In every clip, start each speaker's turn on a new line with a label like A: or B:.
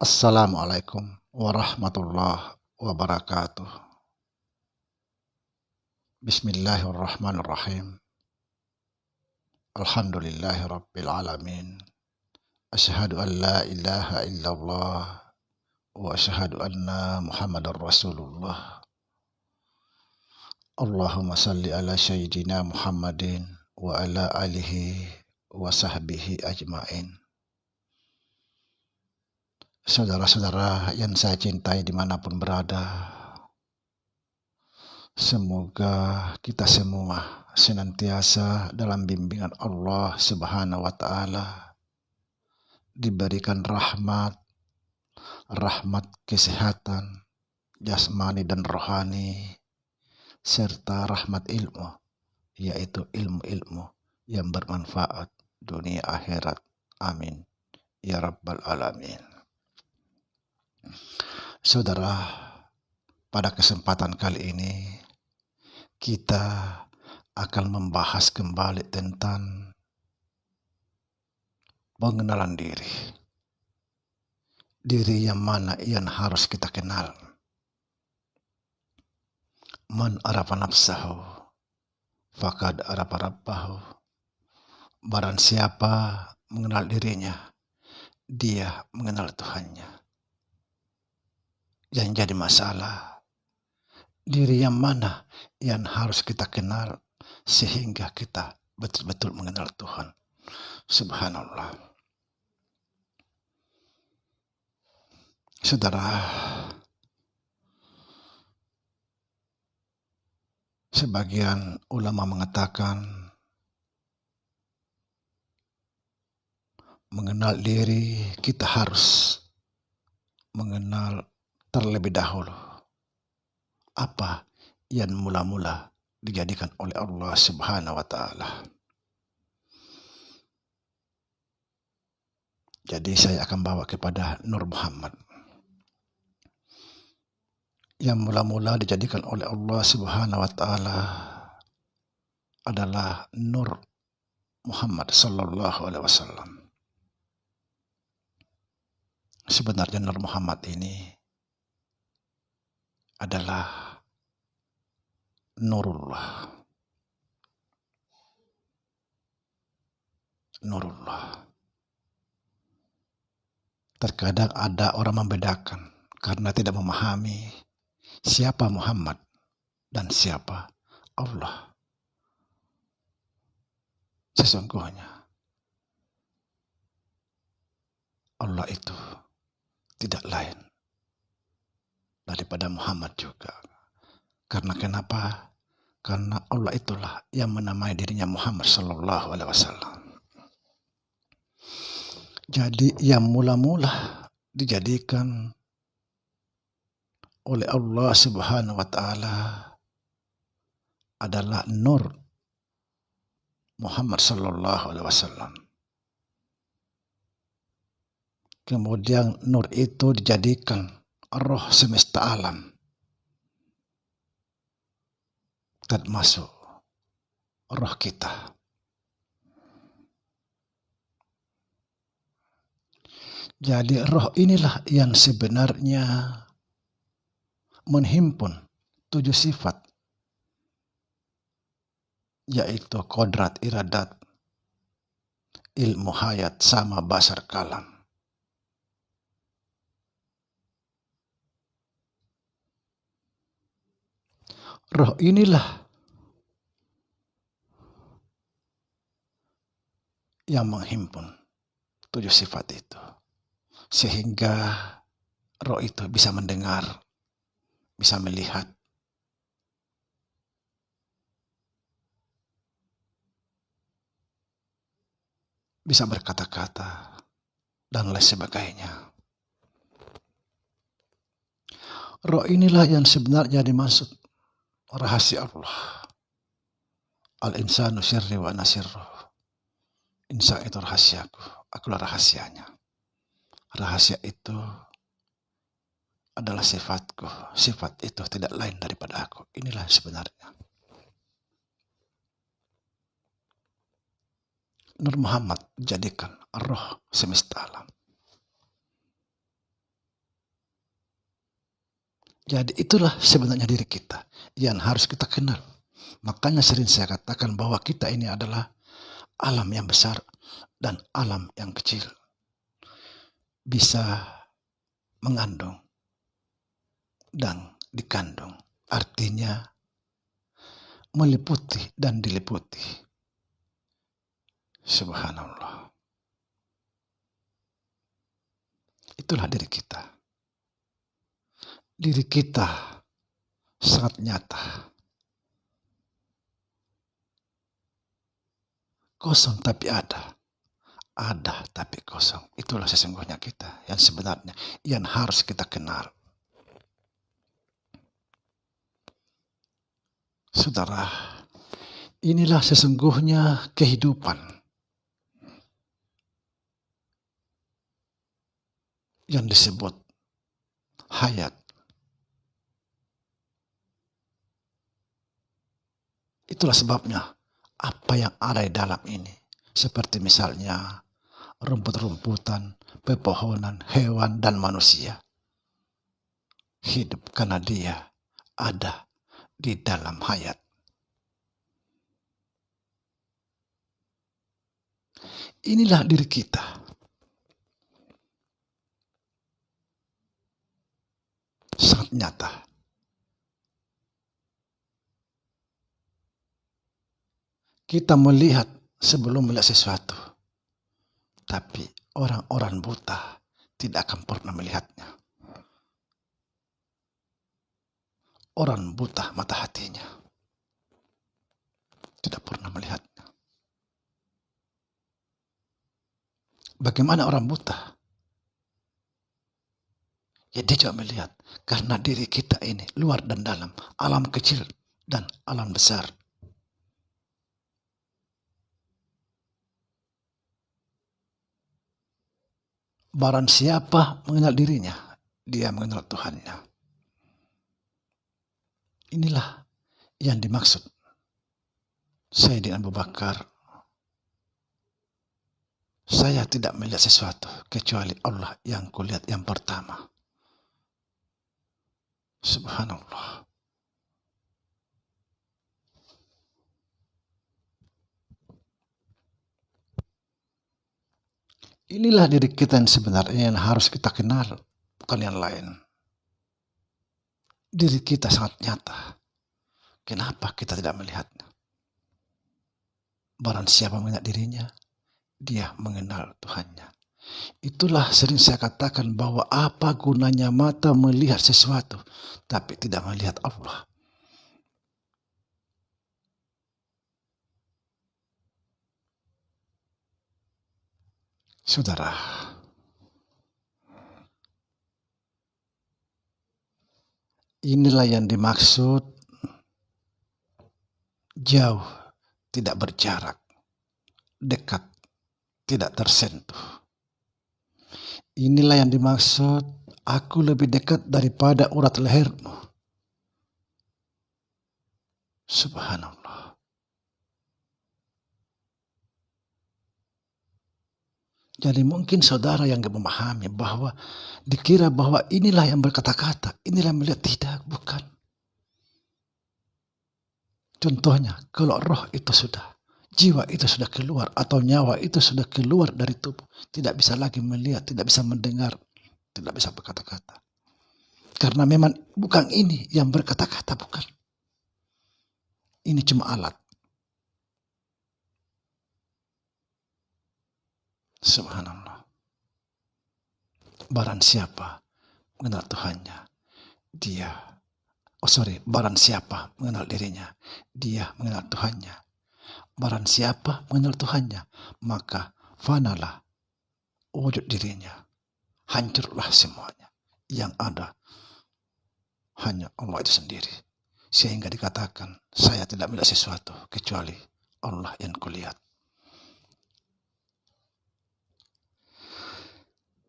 A: Assalamualaikum warahmatullahi wabarakatuh. Bismillahirrahmanirrahim. Alhamdulillahi rabbil alamin. Asyhadu an la ilaha illallah wa asyhadu anna Muhammadar Rasulullah. Allahumma salli ala sayyidina Muhammadin wa ala alihi wa sahbihi ajmain. Saudara-saudara yang saya cintai dimanapun berada, semoga kita semua senantiasa dalam bimbingan Allah Subhanahu wa Ta'ala, diberikan rahmat kesehatan jasmani dan rohani, serta rahmat ilmu, yaitu ilmu-ilmu yang bermanfaat dunia akhirat. Amin ya rabbal alamin. Saudara, pada kesempatan kali ini kita akan membahas kembali tentang pengenalan diri. Diri yang mana yang harus kita kenal. Man arafa nafsahu faqad arafa rabbahu. Barang siapa mengenal dirinya, dia mengenal Tuhannya. Yang jadi masalah, diri yang mana yang harus kita kenal sehingga kita betul-betul mengenal Tuhan. Subhanallah. Saudara, sebagian ulama mengatakan mengenal diri kita harus mengenal terlebih dahulu apa yang mula-mula dijadikan oleh Allah Subhanahu wa Ta'ala. Jadi saya akan bawa kepada Nur Muhammad yang mula-mula dijadikan oleh Allah Subhanahu wa Ta'ala adalah Nur Muhammad sallallahu alaihi wasallam. Sebenarnya Nur Muhammad ini adalah Nurullah. Terkadang ada orang membedakan karena tidak memahami siapa Muhammad dan siapa Allah. Sesungguhnya Allah itu tidak lain daripada Muhammad juga. Karena kenapa? Karena Allah itulah yang menamai dirinya Muhammad sallallahu alaihi wasallam. Jadi yang mula-mula dijadikan oleh Allah Subhanahu wa Ta'ala adalah Nur Muhammad sallallahu alaihi wasallam. Kemudian nur itu dijadikan roh semesta alam, termasuk roh kita. Jadi roh inilah yang sebenarnya menghimpun 7 sifat, yaitu kodrat, iradat, ilmu, hayat, sama, basar, kalam. Roh inilah yang menghimpun 7 sifat itu, sehingga roh itu bisa mendengar, bisa melihat, bisa berkata-kata, dan lain sebagainya. Roh inilah yang sebenarnya dimaksud rahasia Allah. Al-insanu sirri wa nasirru. Insan itu rahasiaku, akulah rahasianya. Rahasia itu adalah sifatku. Sifat itu tidak lain daripada aku. Inilah sebenarnya. Nur Muhammad jadikan roh semesta alam. Jadi itulah sebenarnya diri kita yang harus kita kenal. Makanya sering saya katakan bahwa kita ini adalah alam yang besar dan alam yang kecil. Bisa mengandung dan dikandung. Artinya meliputi dan diliputi. Subhanallah. Itulah diri kita. Diri kita sangat nyata. Kosong tapi ada. Ada tapi kosong. Itulah sesungguhnya kita yang sebenarnya yang harus kita kenal. Saudara, inilah sesungguhnya kehidupan yang disebut hayat. Itulah sebabnya apa yang ada di dalam ini. Seperti misalnya rumput-rumputan, pepohonan, hewan, dan manusia. Hidup karena dia ada di dalam hayat. Inilah diri kita. Sangat nyata. Kita melihat sebelum melihat sesuatu. Tapi orang-orang buta tidak akan pernah melihatnya. Orang buta mata hatinya tidak pernah melihatnya. Bagaimana orang buta? Ya dia juga melihat. Karena diri kita ini luar dan dalam. Alam kecil dan alam besar. Barang siapa mengenal dirinya, dia mengenal Tuhannya. Inilah yang dimaksud Sayyidina Abu Bakar. Saya tidak melihat sesuatu kecuali Allah yang kulihat yang pertama. Subhanallah. Inilah diri kita yang sebenarnya yang harus kita kenal, bukan yang lain. Diri kita sangat nyata. Kenapa kita tidak melihatnya? Barang siapa mengenal dirinya, dia mengenal Tuhannya. Itulah sering saya katakan bahwa apa gunanya mata melihat sesuatu, tapi tidak melihat Allah. Saudara, inilah yang dimaksud jauh tidak berjarak, dekat tidak tersentuh. Inilah yang dimaksud aku lebih dekat daripada urat lehermu. Subhanallah. Jadi mungkin saudara yang gak memahami bahwa dikira bahwa inilah yang berkata-kata, inilah yang melihat. Tidak, bukan. Contohnya, kalau roh itu sudah, jiwa itu sudah keluar atau nyawa itu sudah keluar dari tubuh, tidak bisa lagi melihat, tidak bisa mendengar, tidak bisa berkata-kata. Karena memang bukan ini yang berkata-kata, bukan. Ini cuma alat. Subhanallah. Barang siapa mengenal Tuhannya, barang siapa mengenal dirinya, dia mengenal Tuhannya. Barang siapa mengenal Tuhannya, maka fanalah wujud dirinya. Hancurlah semuanya. Yang ada hanya Allah itu sendiri. Sehingga dikatakan, saya tidak melihat sesuatu kecuali Allah yang kulihat.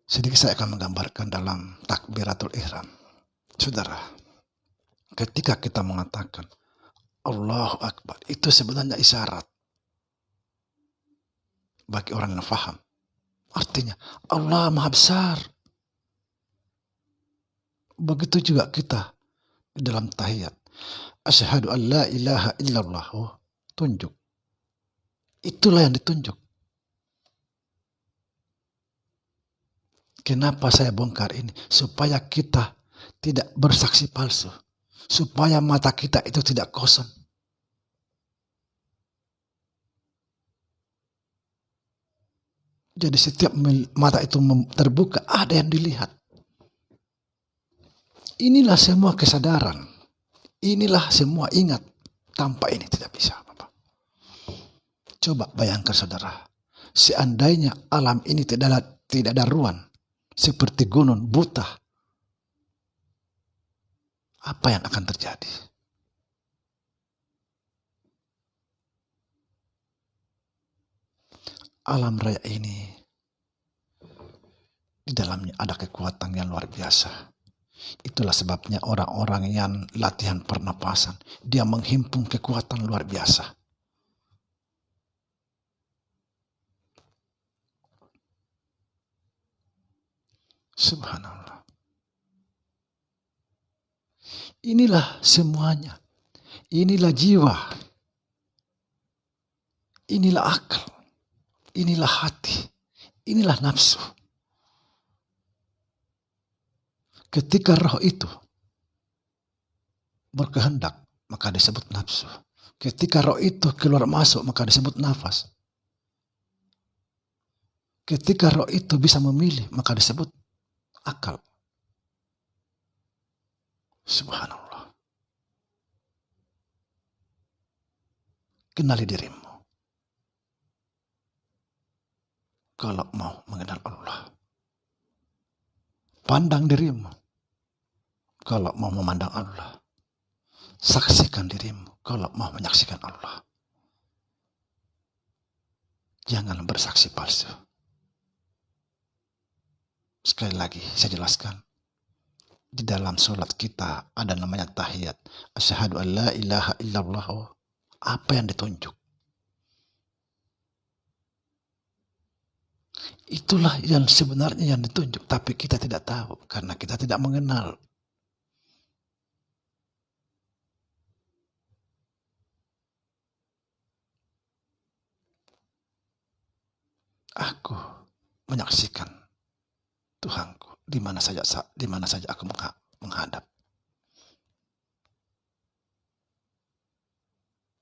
A: Sedikit saya akan menggambarkan dalam takbiratul ihram. Saudara, ketika kita mengatakan Allahu Akbar, itu sebenarnya isyarat bagi orang yang faham. Artinya Allah Maha Besar. Begitu juga kita di dalam tahiyat. Asyhadu an la ilaha illallah. Oh, tunjuk. Itulah yang ditunjuk. Kenapa saya bongkar ini? Supaya kita tidak bersaksi palsu. Supaya mata kita itu tidak kosong. Jadi setiap mata itu terbuka, ada yang dilihat. Inilah semua kesadaran. Inilah semua ingat. Tanpa ini tidak bisa, Bapak. Coba bayangkan saudara. Seandainya alam ini tidak ada ruang. Seperti gunung buta. Apa yang akan terjadi? Alam raya ini, di dalamnya ada kekuatan yang luar biasa. Itulah sebabnya orang-orang yang latihan pernapasan, dia menghimpun kekuatan luar biasa. Subhanallah. Inilah semuanya. Inilah jiwa. Inilah akal. Inilah hati. Inilah nafsu. Ketika roh itu berkehendak, maka disebut nafsu. Ketika roh itu keluar masuk, maka disebut nafas. Ketika roh itu bisa memilih, maka disebut akal. Subhanallah. Kenali dirimu. Kalau mau mengenal Allah. Pandang dirimu. Kalau mau memandang Allah. Saksikan dirimu. Kalau mau menyaksikan Allah. Jangan bersaksi palsu. Sekali lagi saya jelaskan. Di dalam sholat kita ada namanya tahiyat. Asyhadu an la ilaha illallah. Apa yang ditunjuk? Itulah yang sebenarnya yang ditunjuk. Tapi kita tidak tahu. Karena kita tidak mengenal. Aku menyaksikan Tuhanku di mana saja aku menghadap.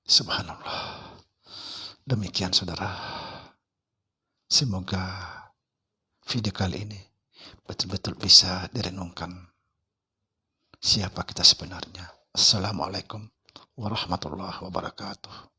A: Subhanallah. Demikian saudara. Semoga video kali ini betul-betul bisa direnungkan. Siapa kita sebenarnya? Assalamualaikum warahmatullahi wabarakatuh.